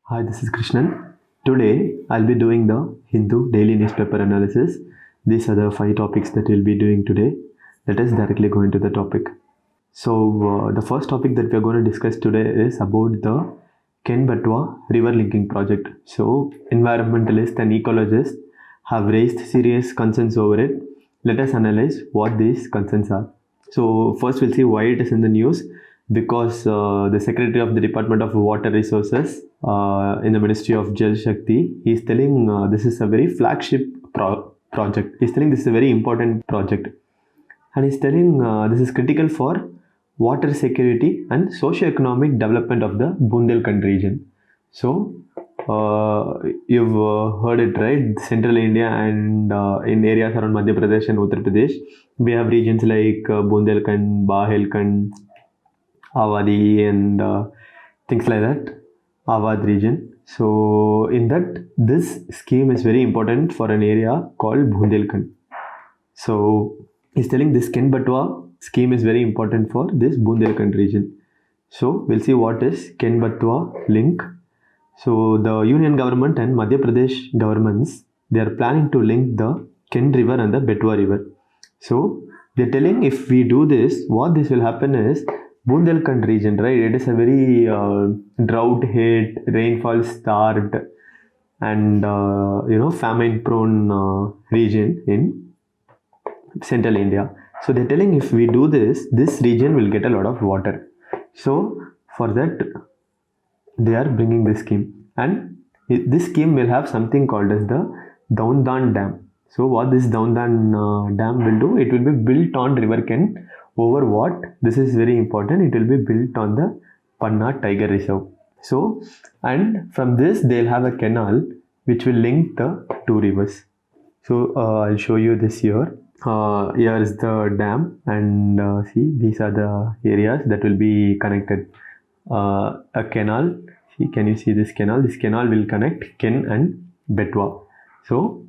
Hi, this is Krishnan. Today I'll be doing the Hindu daily newspaper analysis. These are the 5 topics that we'll be doing today. Let us directly go into the topic. So the first topic that we're going to discuss today is about the Ken-Betwa river linking project. So environmentalists and ecologists have raised serious concerns over it. Let us analyze what these concerns are. So first we'll see why it is in the news. Because the Secretary of the Department of Water Resources in the Ministry of Jal Shakti, he is telling this is a very flagship project. He is telling this is a very important project. And he is telling this is critical for water security and socio-economic development of the Bundelkhand region. So, you've heard it right, Central India and in areas around Madhya Pradesh and Uttar Pradesh, we have regions like Bundelkhand, Bahelkhand, Awadhi and things like that, Awadh region. So in that, this scheme is very important for an area called Bundelkhand. So he's telling this Ken-Betwa scheme is very important for this Bundelkhand region. So we'll see what is Ken-Betwa link. So the Union government and Madhya Pradesh governments, they are planning to link the Ken river and the Betwa river. So they're telling if we do this, what this will happen is Bundelkhand region, right? It is a very drought hit, rainfall starved, and famine prone region in central India. So they're telling if we do this, this region will get a lot of water. So for that, they are bringing this scheme, and this scheme will have something called as the Daundan Dam. So what this Daundan Dam will do, it will be built on River Ken. Over what? This is very important. It will be built on the Panna Tiger Reserve. So, and from this they'll have a canal which will link the 2 rivers. So, I'll show you this here. Here is the dam, and see, these are the areas that will be connected. A canal. See, can you see this canal? This canal will connect Ken and Betwa. So,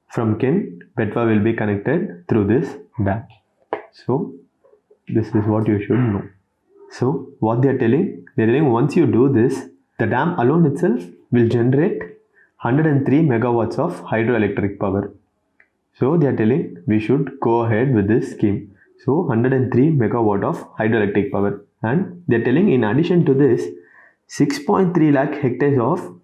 from Ken, Betwa will be connected through this dam. So, this is what you should know. So what they're telling once you do this, the dam alone itself will generate 103 megawatts of hydroelectric power. So they are telling we should go ahead with this scheme. So 103 megawatt of hydroelectric power, and they're telling in addition to this, 6.3 lakh hectares of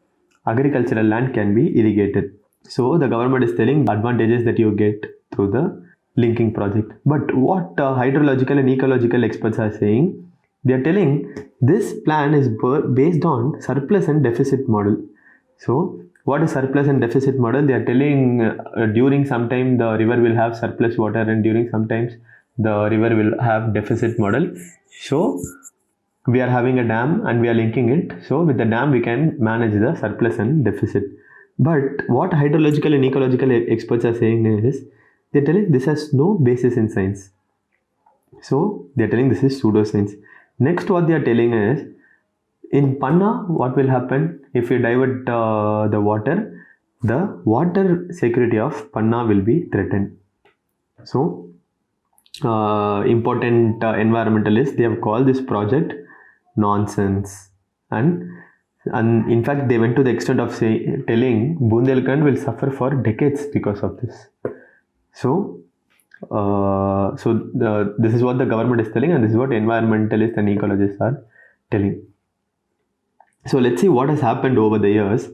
agricultural land can be irrigated. So the government is telling advantages that you get through the linking project. But what hydrological and ecological experts are saying, they are telling this plan is based on surplus and deficit model. So what is surplus and deficit model? They are telling during some time the river will have surplus water, and during sometimes the river will have deficit model. So we are having a dam and we are linking it. So with the dam we can manage the surplus and deficit. But what hydrological and ecological experts are saying is, they're telling this has no basis in science. So they're telling this is pseudoscience. Next, what they are telling is, in Panna, what will happen if you divert the water security of Panna will be threatened. So important environmentalists, they have called this project nonsense, and in fact they went to the extent of telling Bundelkhand will suffer for decades because of this. So, this is what the government is telling, and this is what environmentalists and ecologists are telling. So let's see what has happened over the years.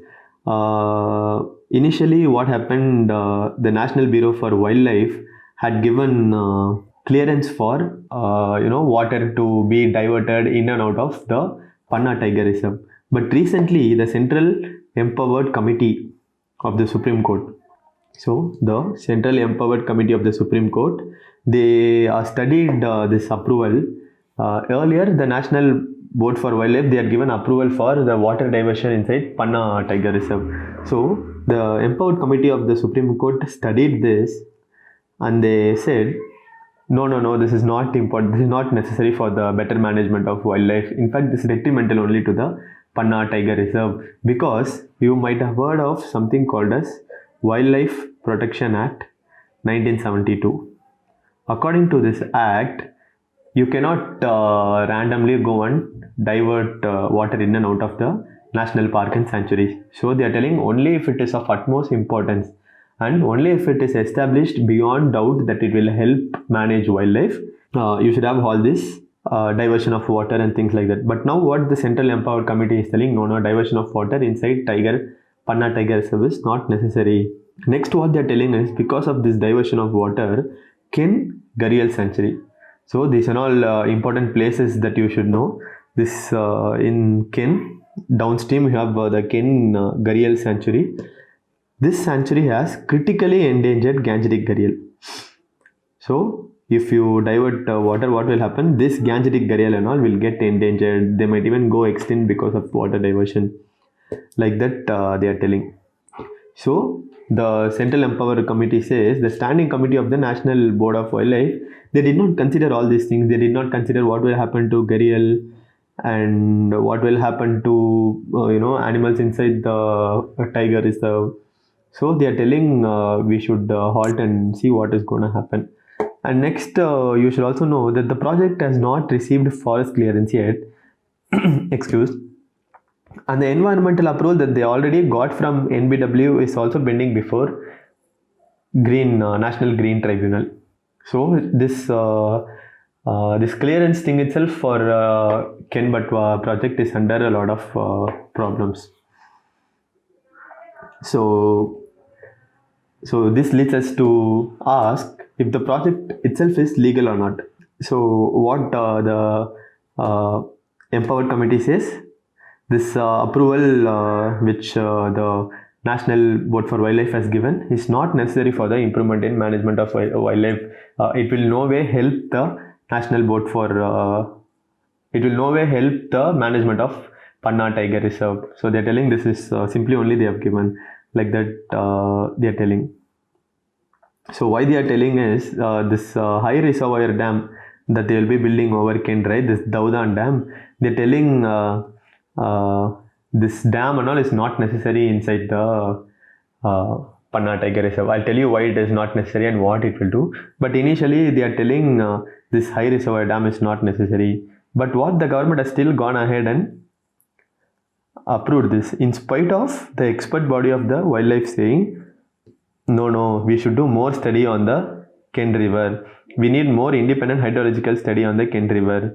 Initially, what happened? The National Bureau for Wildlife had given clearance for water to be diverted in and out of the Panna Tiger Reserve. But recently, the Central Empowered Committee of the Supreme Court. So the Central Empowered Committee of the Supreme Court, they studied this approval. Earlier, the National Board for Wildlife, they had given approval for the water diversion inside Panna Tiger Reserve. So the Empowered Committee of the Supreme Court studied this, and they said, no, this is not important. This is not necessary for the better management of wildlife. In fact, this is detrimental only to the Panna Tiger Reserve, because you might have heard of something called as Wildlife Protection Act, 1972. According to this act, you cannot randomly go and divert water in and out of the national park and sanctuaries. So they are telling only if it is of utmost importance and only if it is established beyond doubt that it will help manage wildlife, you should have all this diversion of water and things like that. But now what the Central Empowered Committee is telling, no, diversion of water inside Panna Tiger Reserve is not necessary. Next, what they are telling is, because of this diversion of water, Ken Gharial Sanctuary. So these are all important places that you should know. This in Ken, downstream you have the Ken Gharial Sanctuary. This sanctuary has critically endangered Gangetic gharial. So if you divert water, what will happen? This Gangetic gharial and all will get endangered. They might even go extinct because of water diversion. Like that they are telling. So the Central Empowered Committee says the Standing Committee of the National Board of Wildlife, they did not consider all these things. They did not consider what will happen to gharial and what will happen to animals inside the tiger reserve. So they are telling we should halt and see what is going to happen. And next, you should also know that the project has not received forest clearance yet. Excuse. And the environmental approval that they already got from NBW is also pending before National Green Tribunal. So this this clearance thing itself for Ken Batwa project is under a lot of problems. So this leads us to ask if the project itself is legal or not. So what the Empowered Committee says, this approval which the National Board for Wildlife has given is not necessary for the improvement in management of wildlife. It will no way help the National Board for it will no way help the management of Panna Tiger Reserve. So they are telling this is simply only they have given, like that they are telling. So why they are telling is this high reservoir dam that they will be building over Ken, right? This Daudan dam. They are telling this dam and all is not necessary inside the Panna Tiger Reserve. I'll tell you why it is not necessary and what it will do. But initially they are telling this high reservoir dam is not necessary. But what the government has still gone ahead and approved this, in spite of the expert body of the wildlife saying, no, we should do more study on the Ken River. We need more independent hydrological study on the Ken River.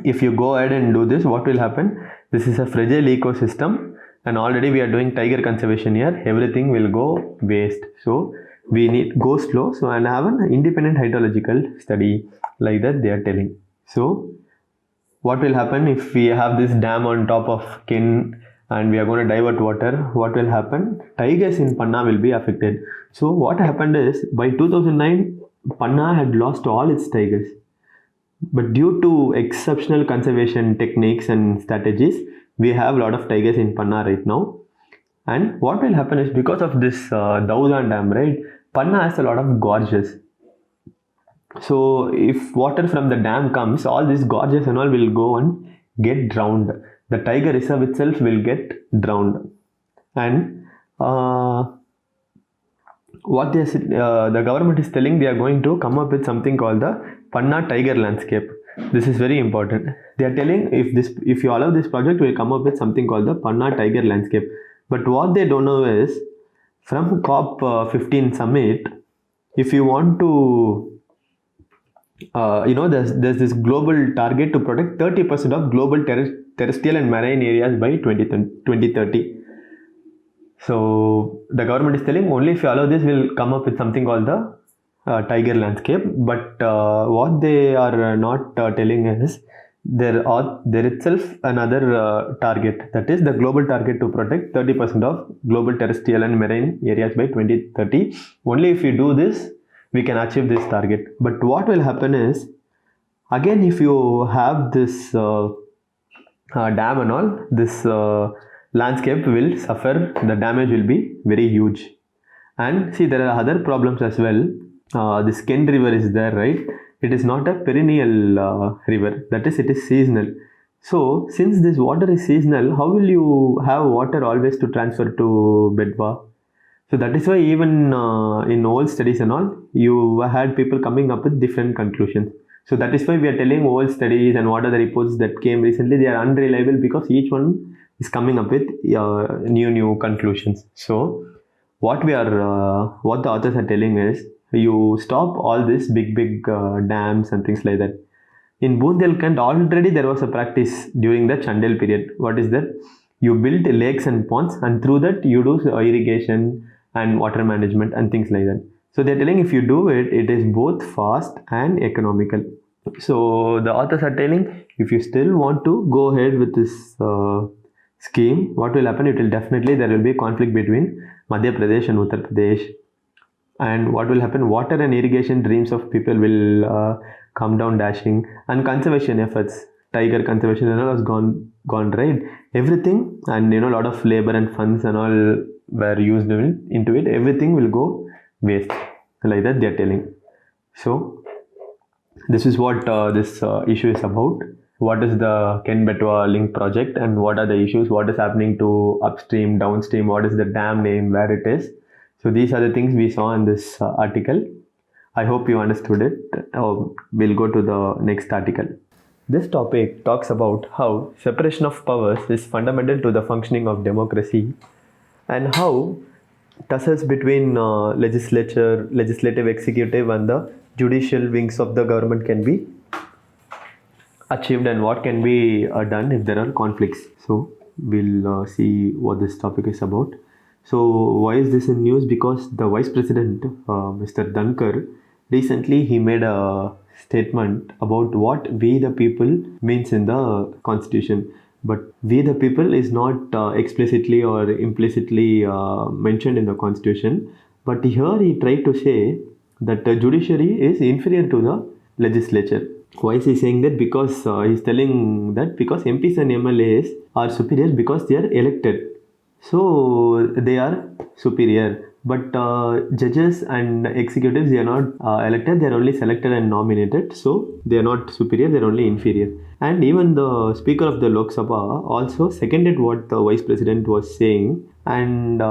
If you go ahead and do this, what will happen? This is a fragile ecosystem and already we are doing tiger conservation here. Everything will go waste. So we need go slow and have an independent hydrological study, like that they are telling. So what will happen if we have this dam on top of Ken and we are going to divert water? What will happen? Tigers in Panna will be affected. So what happened is, by 2009, Panna had lost all its tigers. But due to exceptional conservation techniques and strategies, we have a lot of tigers in Panna right now. And what will happen is, because of this Daudan dam, right, Panna has a lot of gorges. So if water from the dam comes, all these gorges and all will go and get drowned. The tiger reserve itself will get drowned. And what the government is telling, they are going to come up with something called the Panna Tiger Landscape. This is very important. They are telling if you allow this project, we will come up with something called the Panna Tiger Landscape. But what they don't know is, from COP15 summit, if you want to there's this global target to protect 30% of global terrestrial and marine areas by 2030. So the government is telling only if you allow this, we'll come up with something called the tiger landscape. But what they are not telling is there itself another target, that is the global target to protect 30% of global terrestrial and marine areas by 2030. Only if you do this, we can achieve this target. But what will happen is, again, if you have this dam and all, this landscape will suffer. The damage will be very huge. And see, there are other problems as well. This Ken River is there, right? It is not a perennial river. That is, it is seasonal. So since this water is seasonal, how will you have water always to transfer to Bedwa? So that is why even in old studies and all, you had people coming up with different conclusions. So that is why we are telling old studies and what are the reports that came recently, they are unreliable because each one is coming up with new conclusions. So what the authors are telling is, you stop all these big dams and things like that. In Bundelkhand, already there was a practice during the Chandel period. What is that? You build lakes and ponds, and through that you do irrigation and water management and things like that. So they're telling if you do it, it is both fast and economical. So the authors are telling if you still want to go ahead with this scheme, what will happen? It will definitely, there will be a conflict between Madhya Pradesh and Uttar Pradesh. And what will happen? Water and irrigation dreams of people will come down dashing, and conservation efforts, tiger conservation and all has gone right. Everything, and a lot of labor and funds and all were used into it. Everything will go waste, like that they are telling. So this is what this issue is about. What is the Ken Betwa link project, and what are the issues? What is happening to upstream, downstream? What is the dam name? Where it is? So these are the things we saw in this article. I hope you understood it. We'll go to the next article. This topic talks about how separation of powers is fundamental to the functioning of democracy, and how tussles between legislative, executive, and the judicial wings of the government can be achieved, and what can be done if there are conflicts. So we'll see what this topic is about. So why is this in news? Because the Vice President, Mr. Dhankar, recently he made a statement about what we the people means in the constitution. But we the people is not explicitly or implicitly mentioned in the constitution. But here he tried to say that the judiciary is inferior to the legislature. Why is he saying that? Because he's telling that because MPs and MLAs are superior because they are elected. So they are superior, but judges and executives, they are not elected, they are only selected and nominated. So they are not superior, they are only inferior. And even the Speaker of the Lok Sabha also seconded what the Vice President was saying, and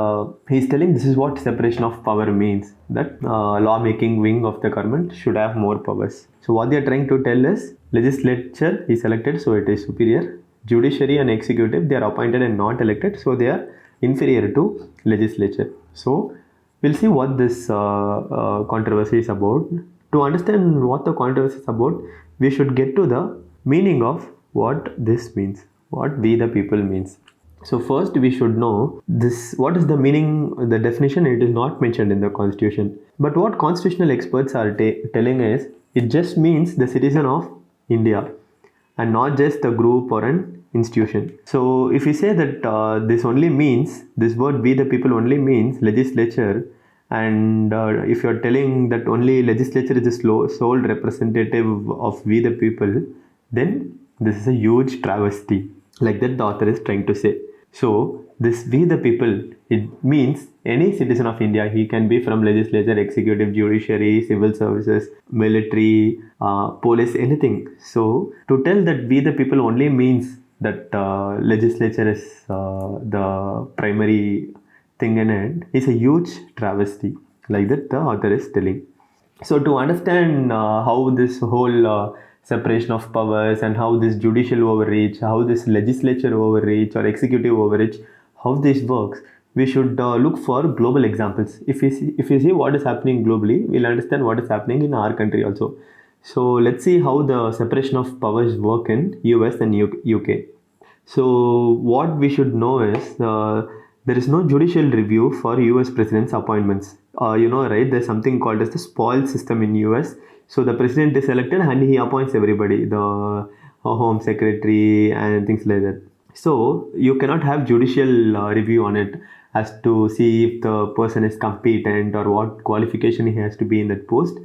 he's telling this is what separation of power means, that lawmaking wing of the government should have more powers. So what they are trying to tell is legislature is elected, so it is superior. Judiciary and executive, they are appointed and not elected, so they are inferior to legislature. So we'll see what this controversy is about. To understand what the controversy is about, we should get to the meaning of what this means, what we the people means. So first we should know this, what is the meaning, the definition. It is not mentioned in the constitution, but what constitutional experts are telling is it just means the citizen of India, and not just a group or an institution. So if we say that this only means, this word we the people only means legislature, and if you're telling that only legislature is the sole representative of we the people, then this is a huge travesty, like that the author is trying to say. So this we the people, it means any citizen of India. He can be from legislature, executive, judiciary, civil services, military, police, anything. So to tell that we the people only means that legislature is the primary thing in it is a huge travesty, like that the author is telling. So to understand how this whole separation of powers, and how this judicial overreach, how this legislature overreach or executive overreach, how this works, we should look for global examples. If you see what is happening globally, we'll understand what is happening in our country also. So let's see how the separation of powers work in US and UK. So what we should know is there is no judicial review for US president's appointments. Right? There's something called as the spoil system in US. So the president is elected and he appoints everybody, the home secretary and things like that. So you cannot have judicial review on it as to see if the person is competent or what qualification he has to be in that post.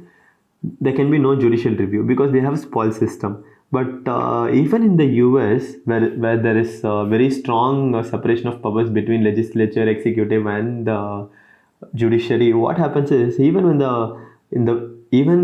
There can be no judicial review because they have a spoil system. But even in the US, where there is very strong separation of powers between legislature, executive, and judiciary, what happens is even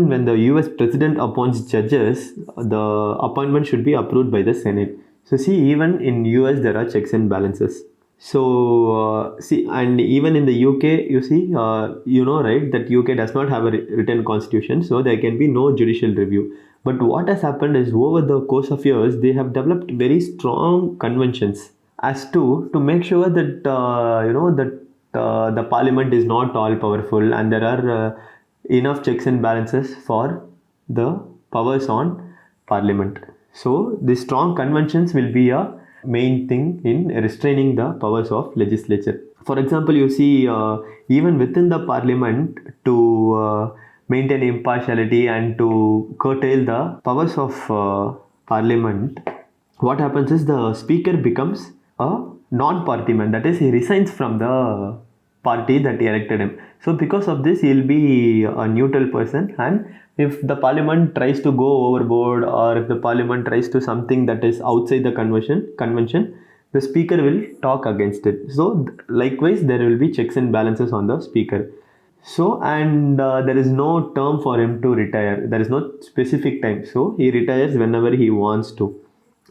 when the US president appoints judges, the appointment should be approved by the Senate. So see, even in US there are checks and balances. So see, and even in the UK, you see, right, that UK does not have a written constitution, so there can be no judicial review. But what has happened is over the course of years, they have developed very strong conventions as to make sure that the parliament is not all powerful, and there are enough checks and balances for the powers on parliament. So the strong conventions will be a main thing in restraining the powers of legislature. For example, you see, even within the parliament, to maintain impartiality and to curtail the powers of parliament, what happens is the speaker becomes a non-party man. That is, he resigns from the party that elected him. So because of this, he'll be a neutral person, and if the parliament tries to go overboard, or if the parliament tries to something that is outside the convention, the speaker will talk against it. So likewise, there will be checks and balances on the speaker. So, and there is no term for him to retire. There is no specific time. So he retires whenever he wants to.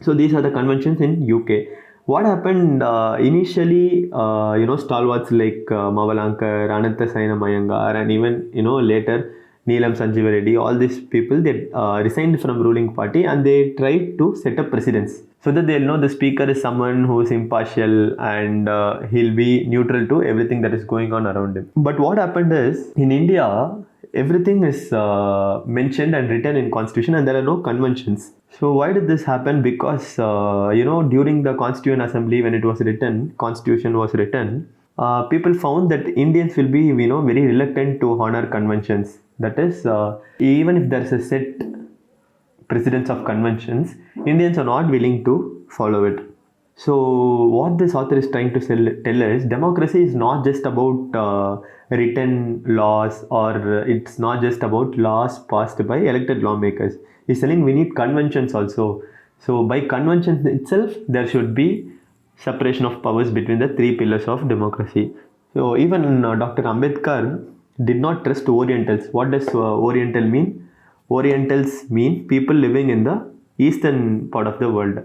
So these are the conventions in UK. What happened initially, stalwarts like Mavalankar, Anantha Sainam Iyengar, and even later Neelam Sanjeeva Reddy, all these people, they resigned from ruling party, and they tried to set up precedents so that they'll know the speaker is someone who is impartial, and he'll be neutral to everything that is going on around him. But what happened is, in India, everything is mentioned and written in constitution, and there are no conventions. So why did this happen? Because during the Constituent Assembly, when constitution was written, people found that Indians will be very reluctant to honor conventions. That is, even if there is a set precedence of conventions, Indians are not willing to follow it. So what this author is trying to tell is, democracy is not just about written laws, or it's not just about laws passed by elected lawmakers. He's telling we need conventions also. So by conventions itself, there should be separation of powers between the three pillars of democracy. So even Dr. Ambedkar did not trust Orientals. What does Oriental mean? Orientals mean people living in the eastern part of the world.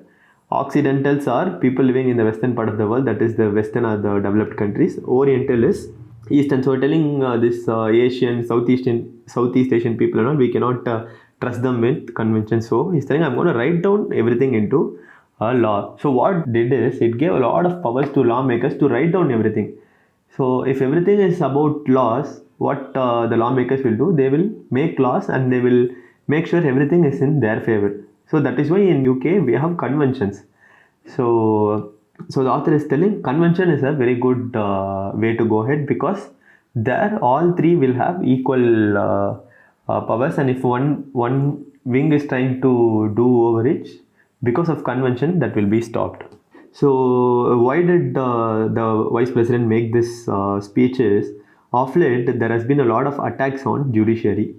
Occidentals are people living in the western part of the world, that is the western or the developed countries. Oriental is eastern. So telling this Asian, Southeast Asian people and all, we cannot trust them with conventions. So he's telling, I'm going to write down everything into a law. So what did is, it gave a lot of powers to lawmakers to write down everything. So if everything is about laws, what the lawmakers will do, they will make laws, and they will make sure everything is in their favor. So that is why in UK we have conventions. So the author is telling convention is a very good way to go ahead, because there all three will have equal powers, and if one wing is trying to do overreach, because of convention, that will be stopped. So why did the vice president make this speech is, of late there has been a lot of attacks on judiciary.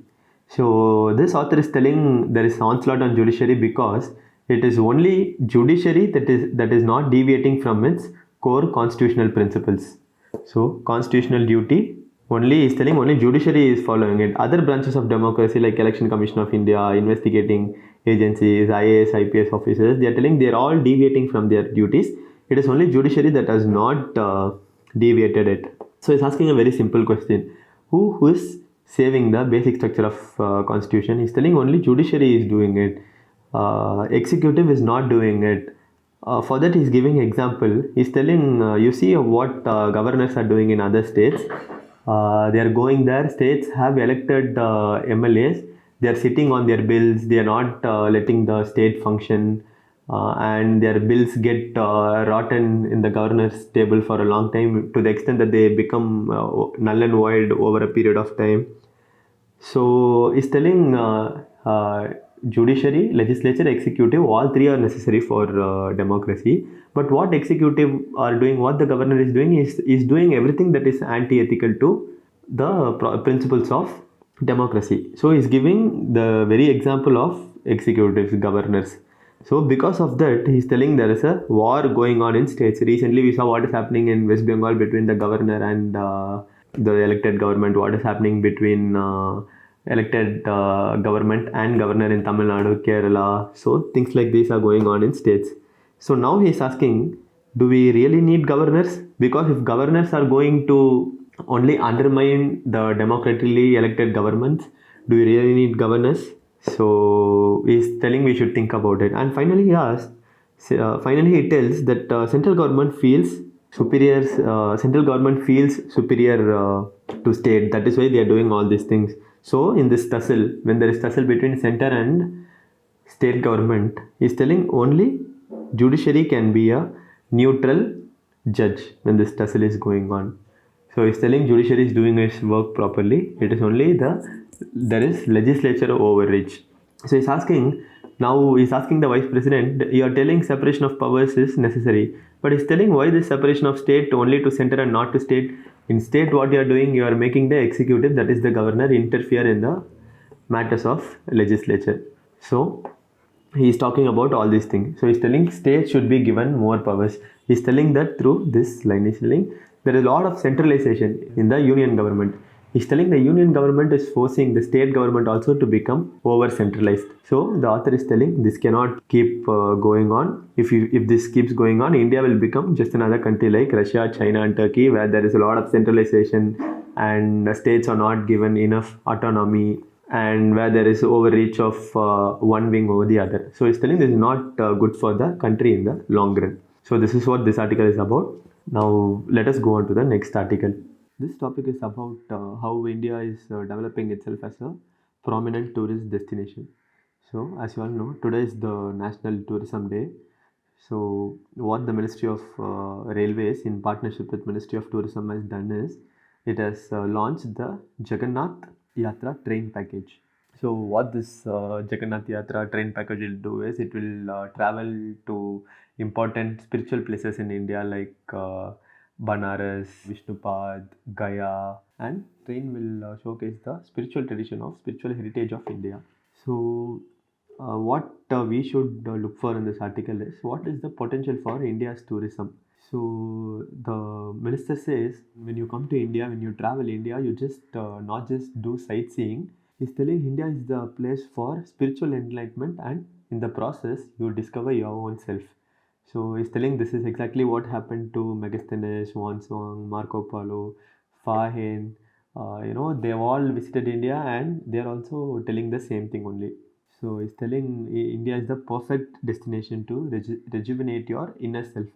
So this author is telling there is onslaught on judiciary because it is only judiciary that is not deviating from its core constitutional principles. So constitutional duty, only is telling only judiciary is following it. Other branches of democracy like Election Commission of India, investigating agencies, IAS, IPS officers, they are telling they are all deviating from their duties. It is only judiciary that has not deviated it. So he's asking a very simple question. Who is saving the basic structure of constitution? He's telling only judiciary is doing it. Executive is not doing it. For that he's giving example. He's telling, you see what governors are doing in other states. They are going there. States have elected MLAs. They are sitting on their bills. They are not letting the state function, and their bills get rotten in the governor's table for a long time, to the extent that they become null and void over a period of time. So he's telling judiciary, legislature, executive, all three are necessary for democracy. But what executive are doing, what the governor is doing, is doing everything that is anti-ethical to the principles of democracy. So he's giving the very example of executives, governors. So because of that, he's telling there is a war going on in states. Recently we saw what is happening in West Bengal between the governor and the elected government, what is happening between elected government and governor in Tamil Nadu, Kerala. So things like these are going on in states. So now he is asking, Do we really need governors? Because if governors are going to only undermine the democratically elected governments, do we really need governors? So he's telling we should think about it. And finally, he asks, finally he tells that central government feels superior. Central government feels superior to state. That is why they are doing all these things. So in this tussle, when there is tussle between center and state government, is telling only judiciary can be a neutral judge when this tussle is going on. So he's telling judiciary is doing its work properly. It is only there is legislature overreach. So he's asking the vice president, you are telling separation of powers is necessary, but he's telling why this separation of state only to center and not to state. In state, what you are doing, you are making the executive, that is the governor, interfere in the matters of legislature. So he is talking about all these things. So he's telling states should be given more powers. He's telling that through this line. He's telling there is a lot of centralization in the union government. He's telling the union government is forcing the state government also to become over centralized. So the author is telling this cannot keep going on. If this keeps going on, India will become just another country like Russia, China, and Turkey, where there is a lot of centralization and the states are not given enough autonomy, and where there is overreach of one wing over the other. So he's telling this is not good for the country in the long run. So this is what this article is about. Now let us go on to the next article. This topic is about how India is developing itself as a prominent tourist destination. So as you all know, today is the National Tourism Day. So what the Ministry of Railways in partnership with Ministry of Tourism has done is it has launched the Jagannath Yatra train package. So what this Jagannath Yatra train package will do is it will travel to important spiritual places in India like Banaras, Vishnupad, Gaya, and train will showcase the spiritual tradition of spiritual heritage of India. So what we should look for in this article is what is the potential for India's tourism. So the minister says when you come to India, when you travel India, you just not just do sightseeing. He's telling India is the place for spiritual enlightenment, and in the process you discover your own self. So he's telling this is exactly what happened to Megasthenes, Wansong, Marco Polo, Fahin. They've all visited India and they're also telling the same thing only. So he's telling India is the perfect destination to rejuvenate your inner self.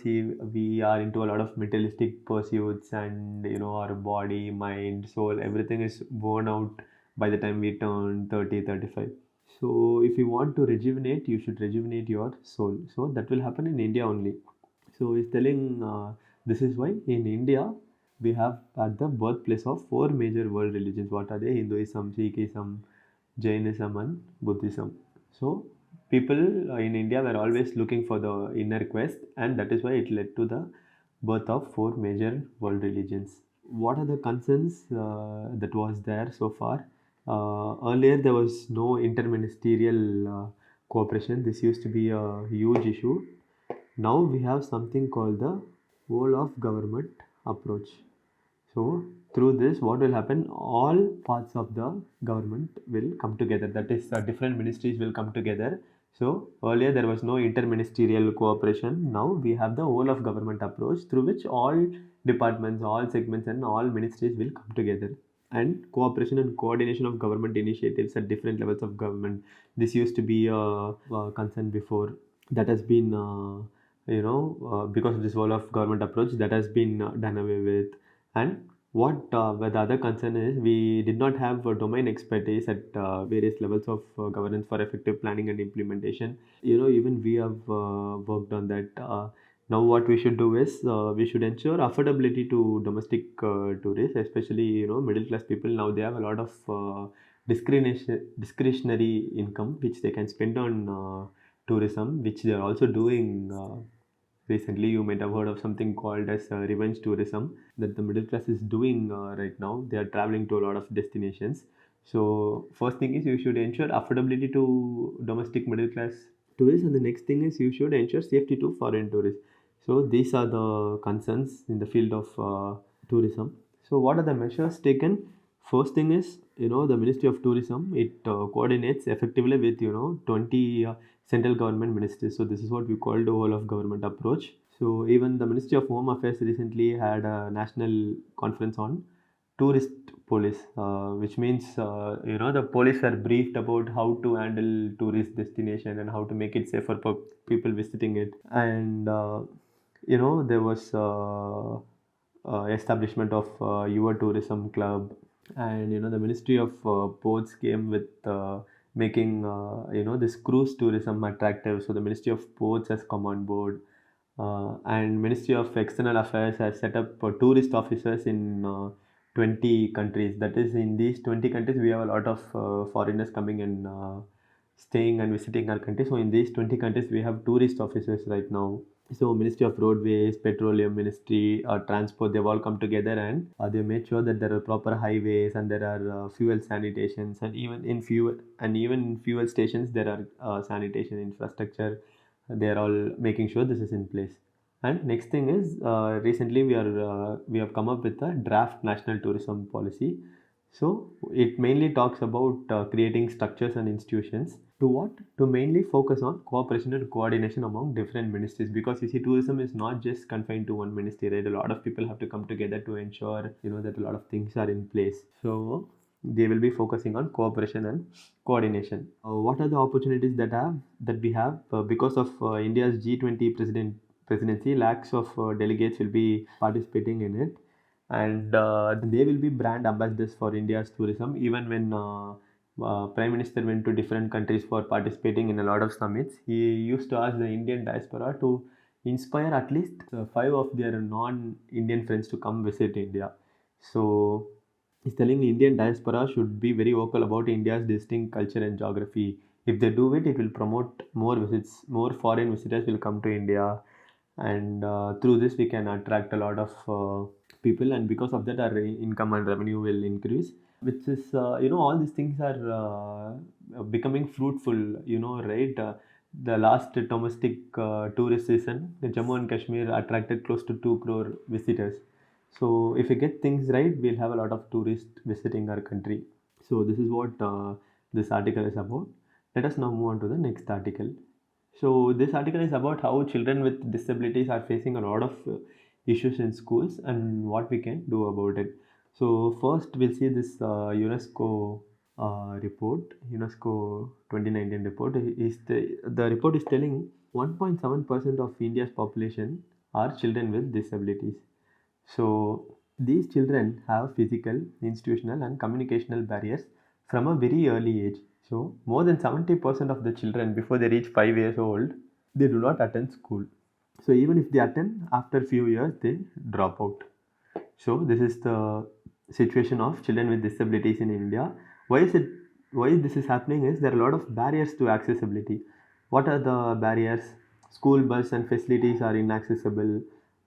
See, we are into a lot of materialistic pursuits, and our body, mind, soul, everything is worn out by the time we turn 30, 35. So if you want to rejuvenate, you should rejuvenate your soul. So that will happen in India only. So he's telling this is why in India we have at the birthplace of four major world religions. What are they? Hinduism, Sikhism, Jainism, and Buddhism. So people in India were always looking for the inner quest, and that is why it led to the birth of four major world religions. What are the concerns that was there so far? Earlier, there was no interministerial cooperation. This used to be a huge issue. Now we have something called the whole of government approach. So through this, what will happen? All parts of the government will come together. That is, different ministries will come together. So earlier there was no interministerial cooperation. Now we have the whole of government approach through which all departments, all segments, and all ministries will come together. And cooperation and coordination of government initiatives at different levels of government. This used to be a concern before. That has been, because of this whole of government approach, that has been done away with. And what the other concern is, we did not have domain expertise at various levels of governance for effective planning and implementation. Even we have worked on that. Now what we should do is we should ensure affordability to domestic tourists, especially middle class people. Now they have a lot of discretionary income which they can spend on tourism, which they are also doing. Recently, you might have heard of something called as revenge tourism that the middle class is doing right now. They are traveling to a lot of destinations. So first thing is you should ensure affordability to domestic middle class tourists, and the next thing is you should ensure safety to foreign tourists. So these are the concerns in the field of tourism. So what are the measures taken First thing is, the Ministry of Tourism, it coordinates effectively with, 20 central government ministries. So this is what we call the whole of government approach. So even the Ministry of Home Affairs recently had a national conference on tourist police, which means, the police are briefed about how to handle tourist destination and how to make it safer for people visiting it. And, there was establishment of your tourism club, and the Ministry of Ports came with making this cruise tourism attractive. So the Ministry of Ports has come on board, and Ministry of External Affairs has set up tourist officers in 20 countries. That is, in these 20 countries we have a lot of foreigners coming and staying and visiting our country. So in these 20 countries we have tourist officers right now. So Ministry of Roadways, Petroleum Ministry, Transport, they've all come together, and they made sure that there are proper highways and there are fuel sanitations, and even in fuel stations there are sanitation infrastructure. They are all making sure this is in place. And next thing is, recently we have come up with a draft national tourism policy. So it mainly talks about creating structures and institutions to what? To mainly focus on cooperation and coordination among different ministries, because you see, tourism is not just confined to one ministry, right? A lot of people have to come together to ensure, that a lot of things are in place. So they will be focusing on cooperation and coordination. What are the opportunities that we have because of India's G20 presidency? Lakhs of delegates will be participating in it, and they will be brand ambassadors for India's tourism. Even when Prime Minister went to different countries for participating in a lot of summits, he used to ask the Indian diaspora to inspire at least five of their non-Indian friends to come visit India. So he's telling Indian diaspora should be very vocal about India's distinct culture and geography. If they do it, it will promote more visits. More foreign visitors will come to India, and through this we can attract a lot of people, and because of that our income and revenue will increase, which is, all these things are becoming fruitful, right? The last domestic tourist season, Jammu and Kashmir attracted close to 2 crore visitors. So if we get things right, we'll have a lot of tourists visiting our country. So this is what this article is about. Let us now move on to the next article. So this article is about how children with disabilities are facing a lot of issues in schools and what we can do about it. So first we'll see this UNESCO report, UNESCO 2019 report. The report is telling 1.7% of India's population are children with disabilities. So these children have physical, institutional, and communicational barriers from a very early age. So more than 70% of the children before they reach 5 years old, they do not attend school. So even if they attend, after few years they drop out. So this is the situation of children with disabilities in India. Why is it? Why this is happening is there are a lot of barriers to accessibility. What are the barriers? School bus and facilities are inaccessible.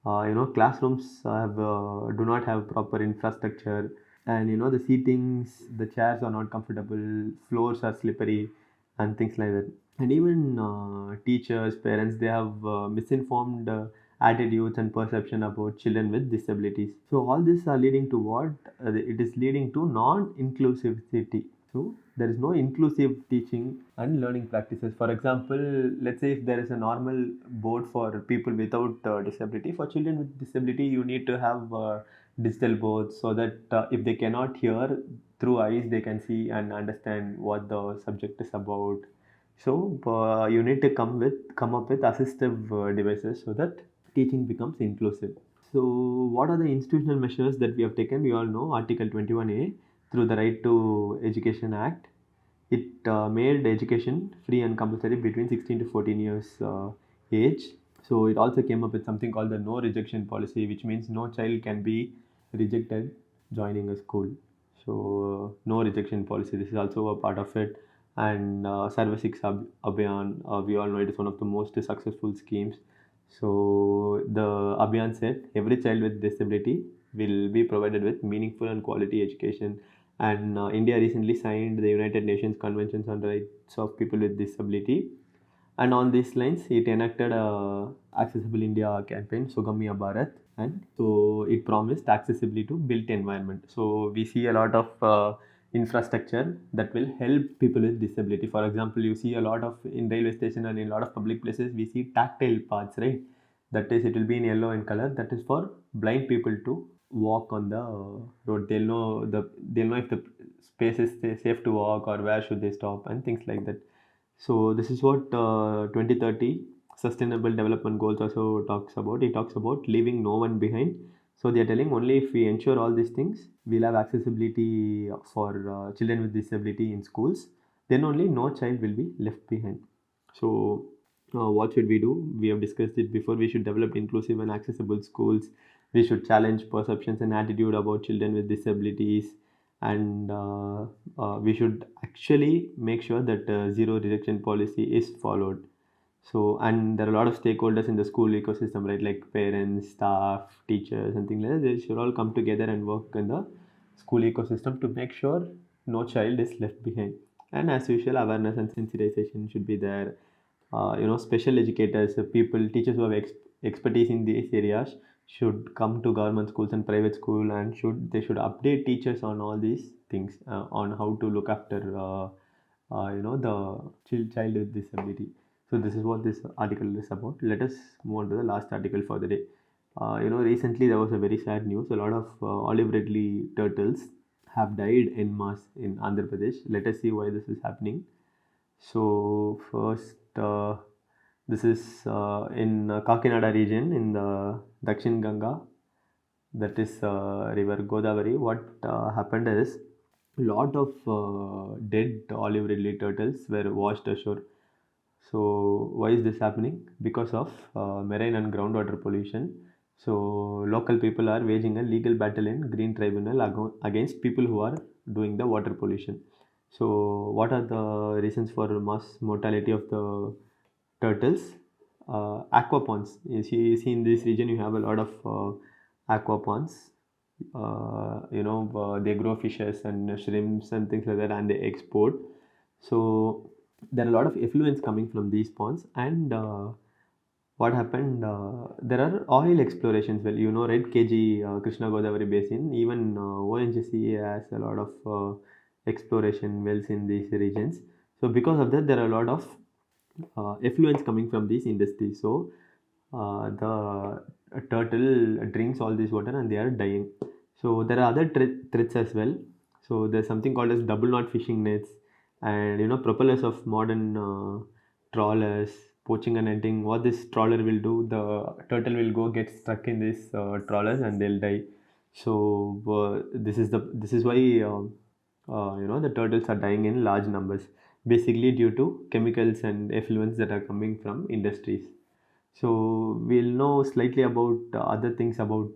Classrooms do not have proper infrastructure, and the seatings, the chairs are not comfortable. Floors are slippery, and things like that. And even teachers, parents, they have misinformed attitudes and perception about children with disabilities. So all this are leading to what? It is leading to non-inclusivity. So there is no inclusive teaching and learning practices. For example, let's say if there is a normal board for people without disability, for children with disability, you need to have digital boards, so that if they cannot hear, through eyes they can see and understand what the subject is about. So you need to come up with assistive devices so that teaching becomes inclusive. So what are the institutional measures that we have taken? We all know Article 21A, through the Right to Education Act. It made education free and compulsory between 16 to 14 years age. So it also came up with something called the no rejection policy, which means no child can be rejected joining a school. So no rejection policy, this is also a part of it. And Sarva Shiksha Abhiyan, we all know it is one of the most successful schemes. So the Abhiyan said every child with disability will be provided with meaningful and quality education. And India recently signed the United Nations Conventions on the Rights of People with Disability. And on these lines, it enacted a Accessible India campaign, Sugamya Bharat. and so it promised accessibility to built environment. So we see a lot of infrastructure that will help people with disability. For example, you see a lot of in railway station and in a lot of public places we see tactile paths, right? That is, it will be in yellow in color. That is for blind people to walk on the road. They'll know if the space is safe to walk or where should they stop and things like that. So this is what 2030 Sustainable Development Goals also talks about. It talks about leaving no one behind. So they are telling only if we ensure all these things, we'll have accessibility for children with disability in schools. Then only no child will be left behind. So what should we do? We have discussed it before. We should develop inclusive and accessible schools. We should challenge perceptions and attitude about children with disabilities, and we should actually make sure that zero rejection policy is followed. So, and there are a lot of stakeholders in the school ecosystem, right? Like parents, staff, teachers, and things like that. They should all come together and work in the school ecosystem to make sure no child is left behind. And as usual, awareness and sensitization should be there. Special educators, people, teachers who have expertise in these areas should come to government schools and private school, and should update teachers on all these things, on how to look after the child with disability. So this is what this article is about. Let us move on to the last article for the day. Recently there was a very sad news. A lot of olive ridley turtles have died en masse in Andhra Pradesh. Let us see why this is happening. So first, this is in Kakinada region in the Dakshin Ganga, that is river Godavari. What happened is a lot of dead olive ridley turtles were washed ashore. So why is this happening? Because of marine and groundwater pollution. So local people are waging a legal battle in Green Tribunal against people who are doing the water pollution. So what are the reasons for mass mortality of the turtles? Aqua ponds. You see in this region you have a lot of aqua ponds. They grow fishes and shrimps and things like that, and they export. So there are a lot of effluents coming from these ponds, and what happened, there are oil explorations. Well, right, KG, Krishna Godavari basin, even ONGC has a lot of exploration wells in these regions. So because of that there are a lot of effluents coming from these industries. So the turtle drinks all this water and they are dying. So there are other threats as well. So there's something called as double knot fishing nets, and propellers of modern trawlers, poaching and netting. What this trawler will do, the turtle will go get stuck in this trawlers and they'll die. So this is why the turtles are dying in large numbers, basically due to chemicals and effluents that are coming from industries. So we'll know slightly about other things about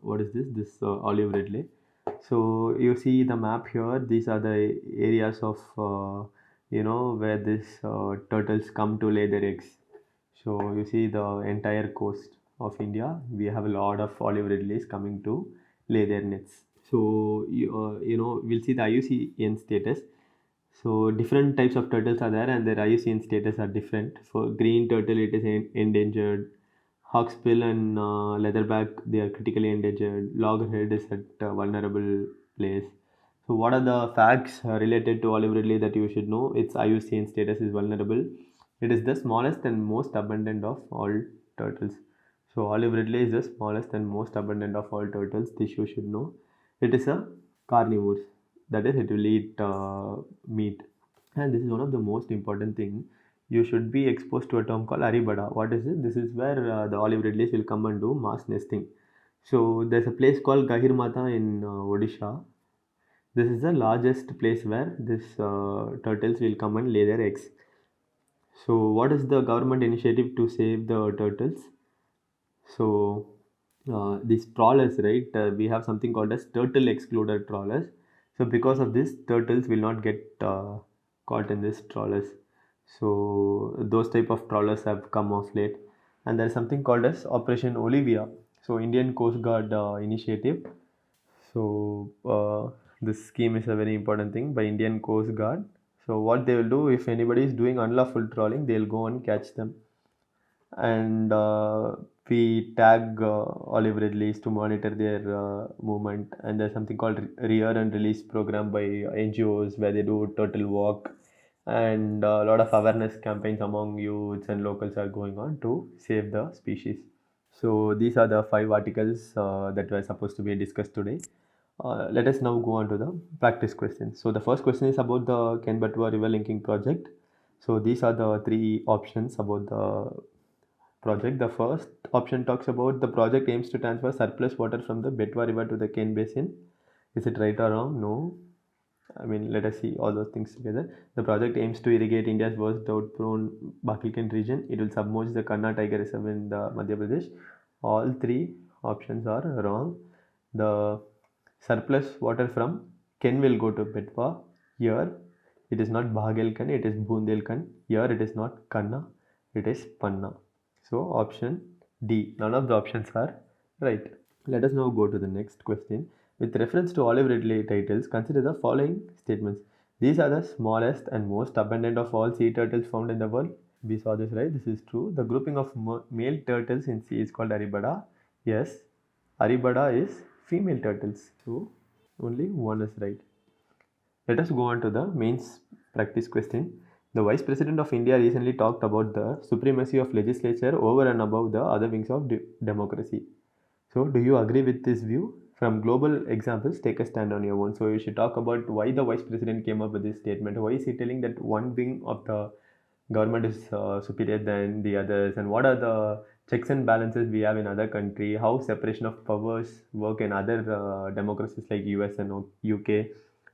what is this olive ridley. So you see the map here. These are the areas of where these turtles come to lay their eggs. So you see the entire coast of India. We have a lot of olive ridleys coming to lay their nets. So we'll see the IUCN status. So different types of turtles are there, and their IUCN status are different. For green turtle, it is endangered. Hawksbill and leatherback, they are critically endangered. Loggerhead is at a vulnerable place. So what are the facts related to olive ridley that you should know? Its IUCN status is vulnerable. It is the smallest and most abundant of all turtles. So olive ridley is the smallest and most abundant of all turtles. This you should know. It is a carnivore. That is, it will eat meat. And this is one of the most important thing. You should be exposed to a term called aribada. What is it? This is where the olive ridleys will come and do mass nesting. So there's a place called Gahirmata in Odisha. This is the largest place where this turtles will come and lay their eggs. So what is the government initiative to save the turtles? So these trawlers, right? We have something called as turtle excluder trawlers. So because of this, turtles will not get caught in these trawlers. So those type of trawlers have come off late, and there is something called as Operation Olivia. So Indian Coast Guard initiative. So this scheme is a very important thing by Indian Coast Guard. So what they will do, if anybody is doing unlawful trawling, they'll go and catch them. and we tag Olive Ridleys to monitor their movement. And there's something called rear and release program by NGOs where they do turtle walk, and a lot of awareness campaigns among youths and locals are going on to save the species. So these are the 5 articles that were supposed to be discussed today. Let us now go on to the practice questions. So the first question is about the Kenbatwa river linking project. So these are the 3 options about the project. The first option talks about the project aims to transfer surplus water from the Betwa river to the Ken basin. Is it right or wrong? No. I mean, let us see all those things together. The project aims to irrigate India's worst drought-prone Bakilkan region. It will submerge the Kanna Tiger Reserve in the Madhya Pradesh. All 3 options are wrong. The surplus water from Ken will go to Betwa. Here, it is not Bhagelkan, it is Bundelkhand. Here, it is not Kanna, it is Panna. So, option D. None of the options are right. Let us now go to the next question. With reference to Olive Ridley titles, consider the following statements. These are the smallest and most abundant of all sea turtles found in the world. We saw this, right? This is true. The grouping of male turtles in sea is called Aribada. Yes, Aribada is female turtles. So, only one is right. Let us go on to the mains practice question. The Vice President of India recently talked about the supremacy of legislature over and above the other wings of democracy. So, do you agree with this view? From global examples, take a stand on your own. So, you should talk about why the Vice President came up with this statement. Why is he telling that one wing of the government is superior than the others, and what are the checks and balances we have in other country? How separation of powers work in other democracies like US and UK?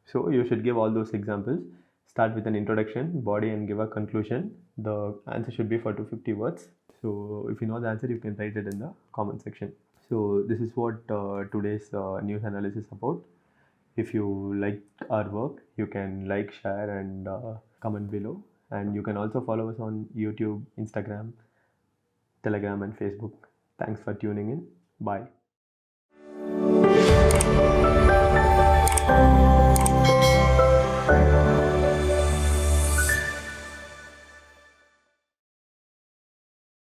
So, you should give all those examples. Start with an introduction, body, and give a conclusion. The answer should be for 250 words. So, if you know the answer, you can write it in the comment section. So this is what today's news analysis is about. If you like our work, you can like, share, and comment below. And you can also follow us on YouTube, Instagram, Telegram, and Facebook. Thanks for tuning in. Bye.